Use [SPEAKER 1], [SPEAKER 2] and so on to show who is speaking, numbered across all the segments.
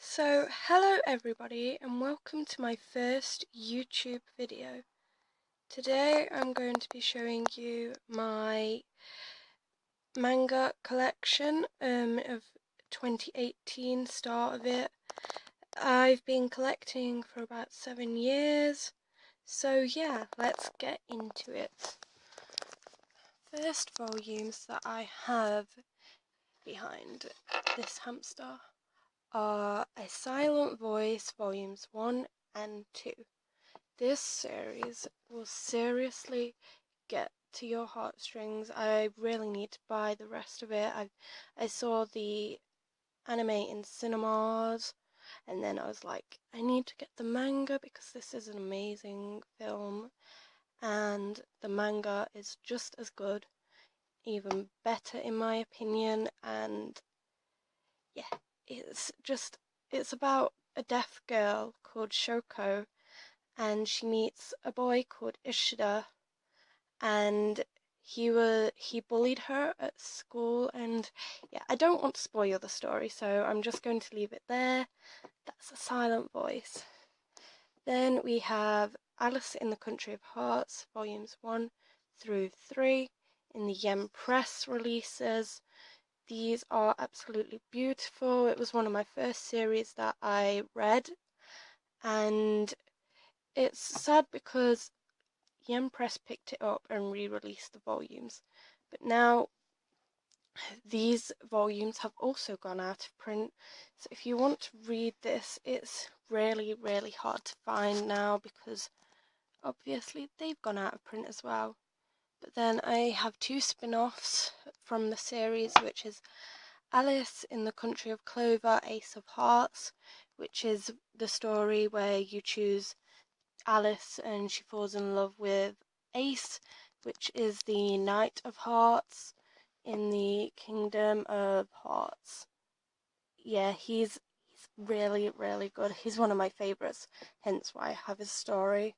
[SPEAKER 1] So, hello everybody and welcome to my first YouTube video. Today I'm going to be showing you my manga collection of 2018, start of it. I've been collecting for about 7 years, so yeah, let's get into it. First volumes that I have behind this hamster are A Silent Voice Volumes 1 and 2. This series will seriously get to your heartstrings. I really need to buy the rest of it. I saw the anime in cinemas and then I was like, I need to get the manga because this is an amazing film and the manga is just as good, even better in my opinion, and yeah, it's about a deaf girl called Shoko, and she meets a boy called Ishida, and he bullied her at school, and yeah, I don't want to spoil the story, so I'm just going to leave it there. That's A Silent Voice. Then we have Alice in the Country of Hearts, volumes 1 through 3 in the Yen Press releases. These are absolutely beautiful. It was one of my first series that I read, and it's sad because Yen Press picked it up and re-released the volumes, but now these volumes have also gone out of print, so if you want to read this, it's really hard to find now because obviously they've gone out of print as well. But then I have two spin-offs from the series, which is Alice in the Country of Clover, Ace of Hearts, which is the story where you choose Alice and she falls in love with Ace, which is the Knight of Hearts in the Kingdom of Hearts. Yeah, he's really good. He's one of my favourites, hence why I have his story.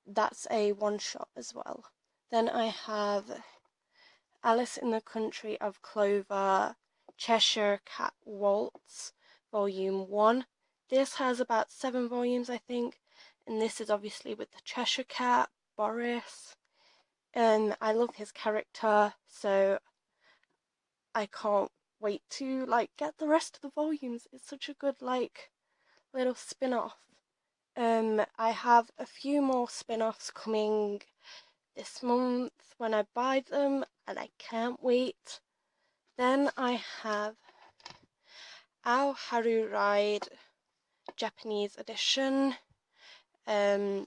[SPEAKER 1] That's a one-shot as well. Then I have Alice in the Country of Clover, Cheshire Cat Waltz, Volume 1. This has about 7 volumes, I think, and this is obviously with the Cheshire Cat, Boris. And I love his character, so I can't wait to get the rest of the volumes. It's such a good little spin-off. I have a few more spin-offs coming this month when I buy them, and I can't wait. Then I have Ao Haru Ride Japanese edition. I've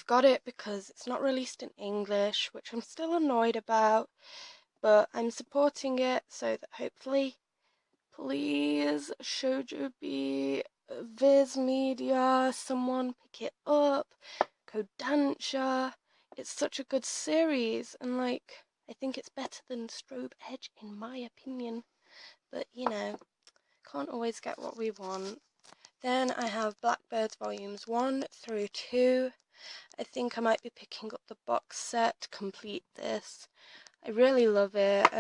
[SPEAKER 1] got it because it's not released in English, which I'm still annoyed about, but I'm supporting it so that hopefully, please, Shoujo be Viz Media, someone pick it up, Kodansha. It's such a good series, and I think it's better than Strobe Edge in my opinion, but you know, can't always get what we want. Then I have Blackbirds volumes 1 through 2. I think I might be picking up the box set to complete this. I really love it.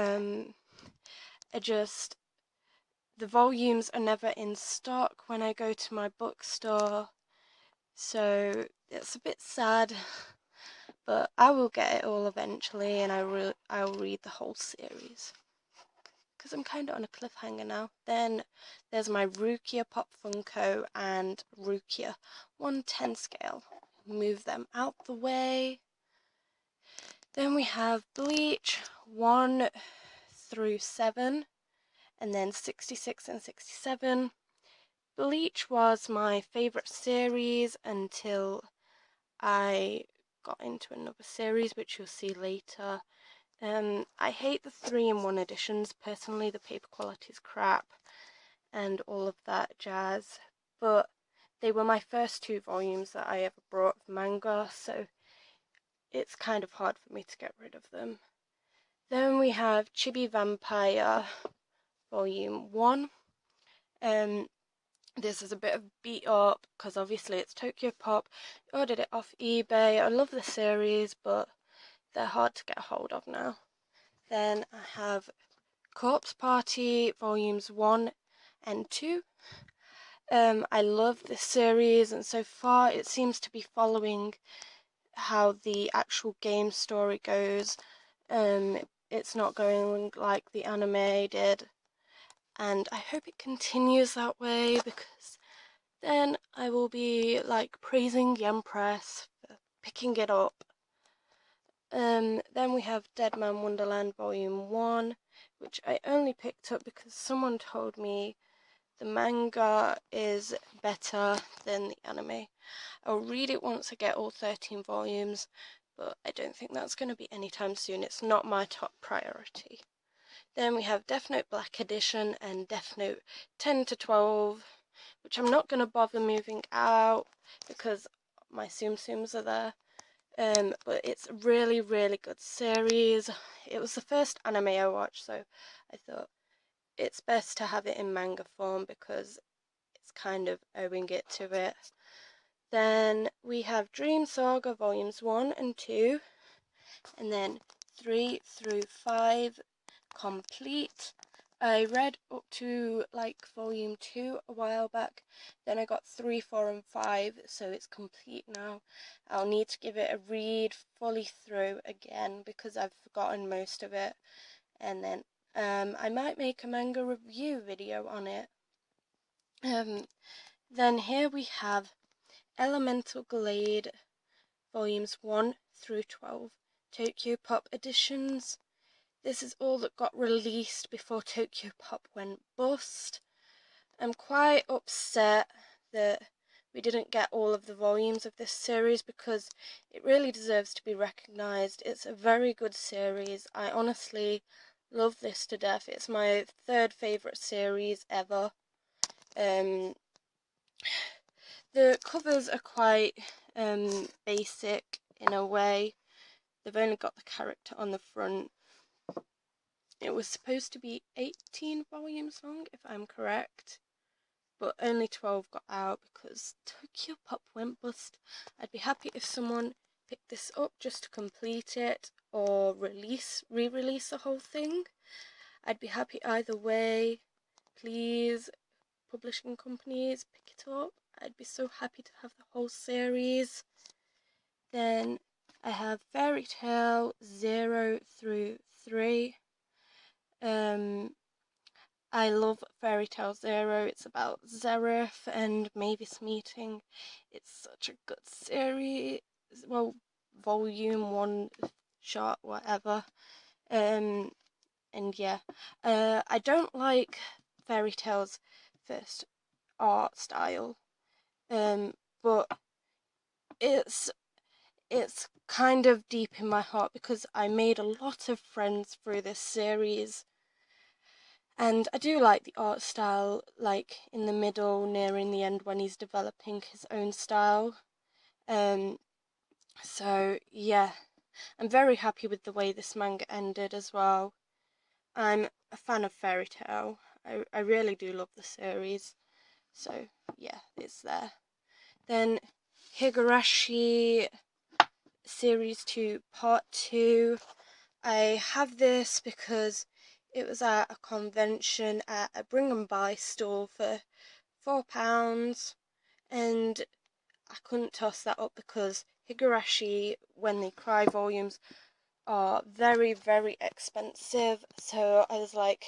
[SPEAKER 1] The volumes are never in stock when I go to my bookstore, so it's a bit sad, but I will get it all eventually, and I'll read the whole series because I'm kind of on a cliffhanger now. Then there's my Rukia Pop Funko and Rukia 1/10 scale. Move them out the way. Then we have Bleach 1 through 7, and then 66 and 67. Bleach was my favourite series until I got into another series, which you'll see later. I hate the 3-in-1 editions. Personally, the paper quality is crap and all of that jazz, but they were my first 2 volumes that I ever bought of manga, so it's kind of hard for me to get rid of them. Then we have Chibi Vampire Volume 1. This is a bit of beat up because obviously it's Tokyopop. I ordered it off eBay. I love the series, but they're hard to get a hold of now. Then I have Corpse Party Volumes 1 and 2. I love this series, and so far it seems to be following how the actual game story goes. It's not going like the anime did, and I hope it continues that way, because then I will be like praising the Empress for picking it up. Then we have Deadman Wonderland Volume 1, which I only picked up because someone told me the manga is better than the anime. I'll read it once I get all 13 volumes, but I don't think that's going to be anytime soon. It's not my top priority. Then we have Death Note Black Edition and Death Note 10 to 12, which I'm not going to bother moving out because my Tsum Tsums are there. But it's a really, really good series. It was the first anime I watched, so I thought it's best to have it in manga form because it's kind of owing it to it. Then we have Dream Saga Volumes 1 and 2, and then 3 through 5 complete. I read up to like Volume 2 a while back, then I got 3, 4 and 5, so it's complete now. I'll need to give it a read fully through again because I've forgotten most of it, and then I might make a manga review video on it. Then here we have Elemental Gelade Volumes 1 through 12, Tokyopop editions. This is all that got released before Tokyopop went bust. I'm quite upset that we didn't get all of the volumes of this series because it really deserves to be recognised. It's a very good series. I honestly love this to death. It's my third favourite series ever. The covers are quite basic in a way. They've only got the character on the front. It was supposed to be 18 volumes long, if I'm correct, but only 12 got out because Tokyopop went bust. I'd be happy if someone picked this up just to complete it or re-release the whole thing. I'd be happy either way. Please, publishing companies, pick it up. I'd be so happy to have the whole series. Then I have Fairy Tail 0 through 3. I love Fairy Tail 0. It's about Zeref and Mavis meeting. It's such a good series. Well, volume 1 shot, whatever. And yeah, I don't like Fairy Tail's first art style. But it's kind of deep in my heart because I made a lot of friends through this series, and I do like the art style, like in the middle, nearing the end when he's developing his own style. So yeah, I'm very happy with the way this manga ended as well. I'm a fan of Fairy Tail. I really do love the series. So yeah, it's there. Then Higurashi Series 2 Part 2. I have this because it was at a convention at a bring and buy store for £4, and I couldn't toss that up because Higurashi When They Cry volumes are very, very expensive, so I was like,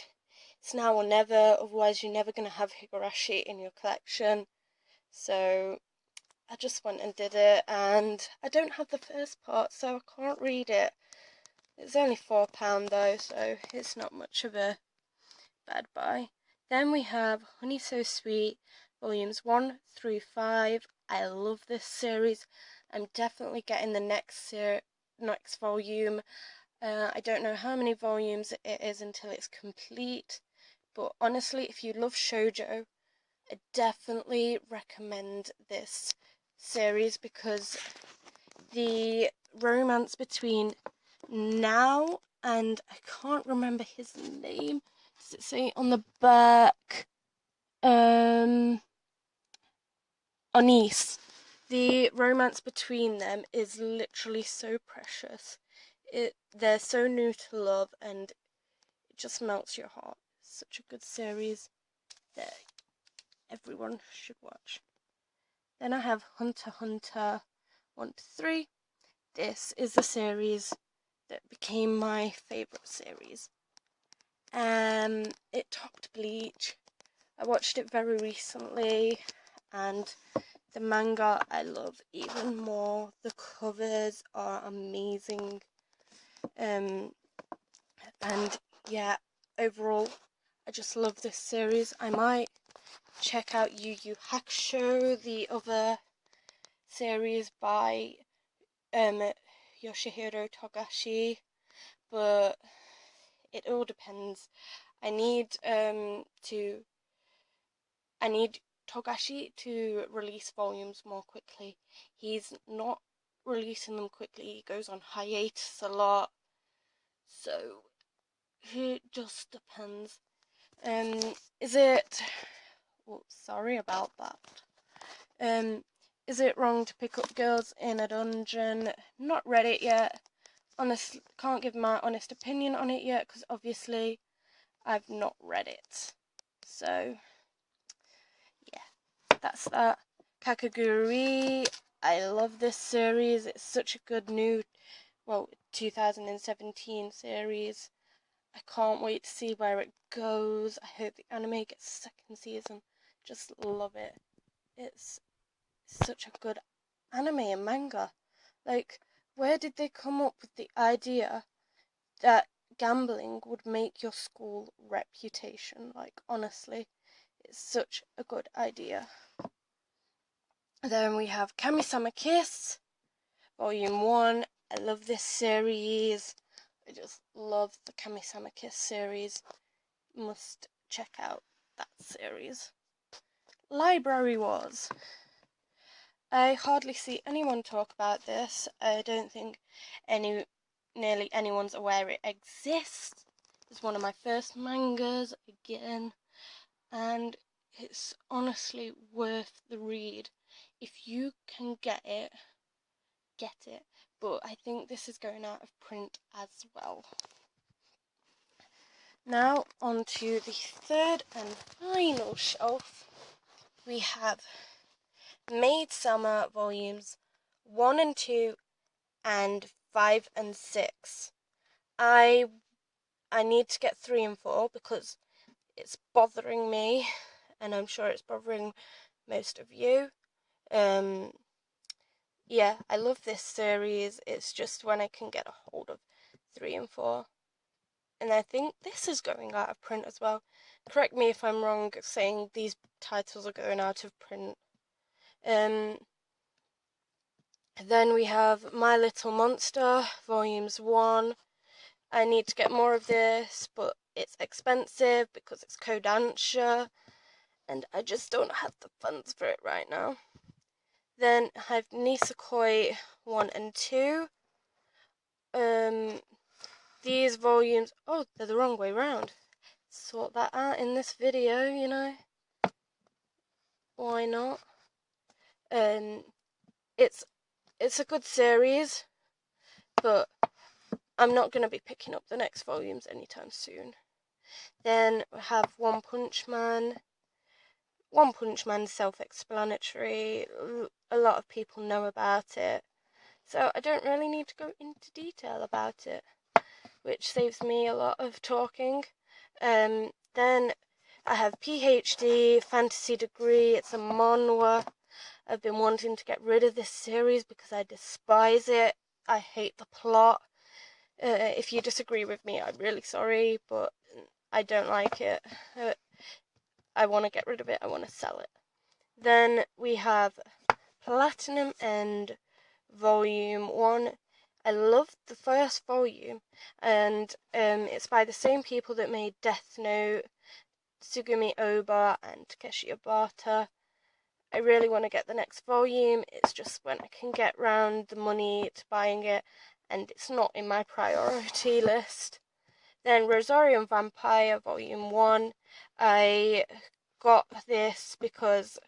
[SPEAKER 1] it's now or never, otherwise you're never going to have Higurashi in your collection. So I just went and did it, and I don't have the first part, so I can't read it. It's only £4 though, so it's not much of a bad buy. Then we have Honey So Sweet, volumes 1 through 5. I love this series. I'm definitely getting the next volume. I don't know how many volumes it is until it's complete, but honestly, if you love shoujo, I definitely recommend this series because the romance between Now and I can't remember his name. Does it say on the back? Onis. The romance between them is literally so precious. They're so new to love and it just melts your heart. It's such a good series. There, everyone should watch. Then I have Hunter x Hunter 1 to 3. This is the series that became my favourite series. It topped Bleach. I watched it very recently, and the manga I love even more. The covers are amazing. And yeah, overall, I just love this series. I might check out Yu Yu Hakusho, the other series by Yoshihiro Togashi, but it all depends. I need Togashi to release volumes more quickly. He's not releasing them quickly. He goes on hiatus a lot, so it just depends. Is it? Oh, sorry about that. Is it wrong to pick up Girls in a Dungeon? Not read it yet. Honestly, can't give my honest opinion on it yet because obviously I've not read it. So yeah, that's that. Kakeguori, I love this series. It's such a good new, 2017 series. I can't wait to see where it goes. I hope the anime gets a second season. Just love it. It's such a good anime and manga. Like, where did they come up with the idea that gambling would make your school reputation? Like, honestly, it's such a good idea. Then we have Kami-sama Kiss, Volume 1. I love this series. I just love the Kami-sama Kiss series. Must check out that series. Library Wars. I hardly see anyone talk about this. I don't think nearly anyone's aware it exists. It's one of my first mangas again, and it's honestly worth the read. If you can get it, get it. But I think this is going out of print as well. Now on to the third and final shelf. We have Maid Summer Volumes 1 and 2 and 5 and 6. I need to get 3 and 4 because it's bothering me, and I'm sure it's bothering most of you. Yeah, I love this series. It's just when I can get a hold of 3 and 4. And I think this is going out of print as well. Correct me if I'm wrong saying these titles are going out of print. Then we have My Little Monster, Volumes 1. I need to get more of this, but it's expensive because it's Kodansha, and I just don't have the funds for it right now. Then I have Nisekoi 1 and 2. These volumes, oh, they're the wrong way round. Sort that out in this video, you know. Why not? It's a good series, but I'm not going to be picking up the next volumes anytime soon. Then we have One Punch Man. One Punch Man's self-explanatory. A lot of people know about it, so I don't really need to go into detail about it, which saves me a lot of talking. Then I have PhD, Fantasy Degree. It's a manhwa. I've been wanting to get rid of this series because I despise it. I hate the plot. If you disagree with me, I'm really sorry, but I don't like it. I want to get rid of it. I want to sell it. Then we have Platinum End Volume 1. I love the first volume, and it's by the same people that made Death Note, Tsugumi Oba, and Takeshi Obata. I really want to get the next volume. It's just when I can get round the money to buying it, and it's not in my priority list. Then Rosarian Vampire Volume 1. I got this because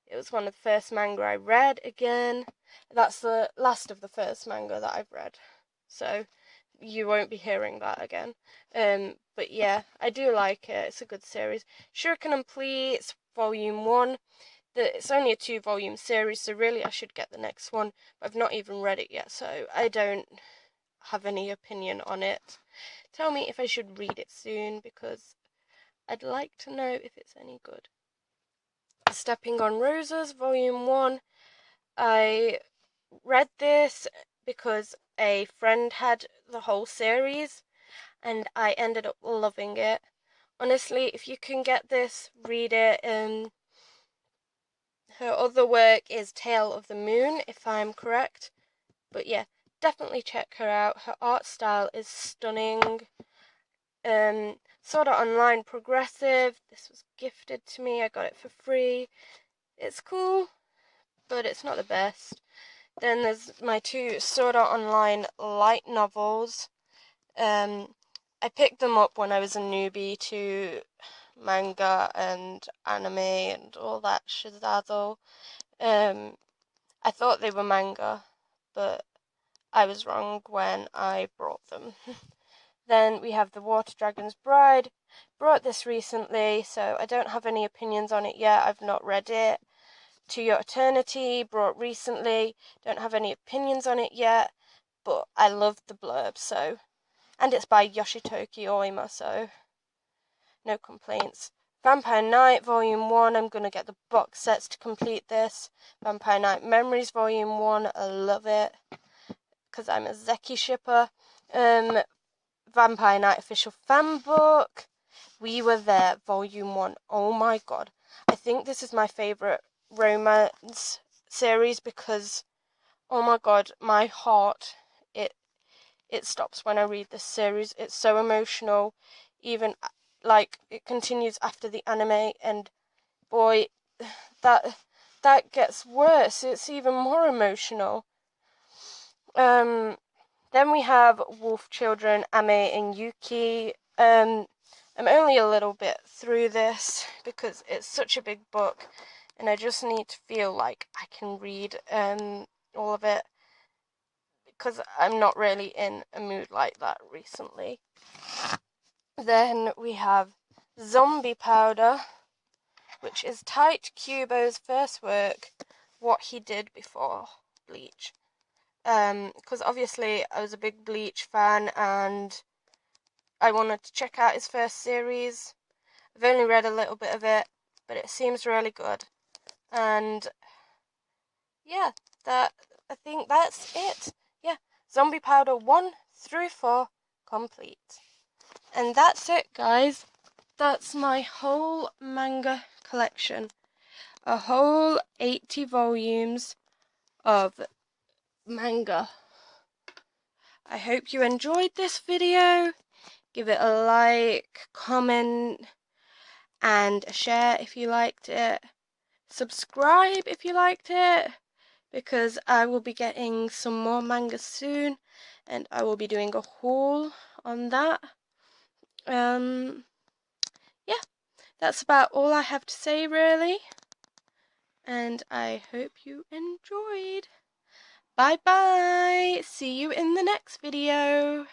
[SPEAKER 1] it was one of the first manga I read again. That's the last of the first manga that I've read, so you won't be hearing that again. But yeah, I do like it. It's a good series. Shuriken and Plea, it's Volume 1. It's only a 2-volume series, so really I should get the next one, but I've not even read it yet, so I don't have any opinion on it. Tell me if I should read it soon, because I'd like to know if it's any good. Stepping on Roses, Volume 1. I read this because a friend had the whole series, and I ended up loving it. Honestly, if you can get this, read it. Her other work is Tale of the Moon, if I'm correct. But yeah, definitely check her out. Her art style is stunning. Sword Art Online Progressive. This was gifted to me. I got it for free. It's cool, but it's not the best. Then there's my 2 Sword Art Online light novels. I picked them up when I was a newbie to manga and anime and all that shizazzle. I thought they were manga, but I was wrong when I brought them. Then we have The Water Dragon's Bride. Brought this recently, so I don't have any opinions on it yet. I've not read it. To Your Eternity, brought recently. Don't have any opinions on it yet, but I loved the blurb, so. And it's by Yoshitoki Oima, so no complaints. Vampire Knight Volume 1, I'm going to get the box sets to complete this. Vampire Knight Memories Volume 1, I love it, because I'm a Zeki shipper. Vampire Knight Official Fan Book, We Were There Volume 1, oh my god. I think this is my favourite romance series because, oh my god, my heart, it stops when I read this series. It's so emotional, even like it continues after the anime, and boy, that gets worse. It's even more emotional. Then we have Wolf Children, Ame and Yuki. I'm only a little bit through this because it's such a big book, and I just need to feel like I can read all of it, because I'm not really in a mood like that recently. Then we have Zombie Powder, which is Tite Kubo's first work, what he did before Bleach. Because obviously I was a big Bleach fan and I wanted to check out his first series. I've only read a little bit of it, but it seems really good. And yeah, I think that's it. Yeah, Zombie Powder 1 through 4 complete. And that's it, guys. That's my whole manga collection. A whole 80 volumes of manga. I hope you enjoyed this video. Give it a like, comment, and a share if you liked it. Subscribe if you liked it, because I will be getting some more manga soon, and I will be doing a haul on that. Yeah, that's about all I have to say, really. And I hope you enjoyed. Bye bye. See you in the next video.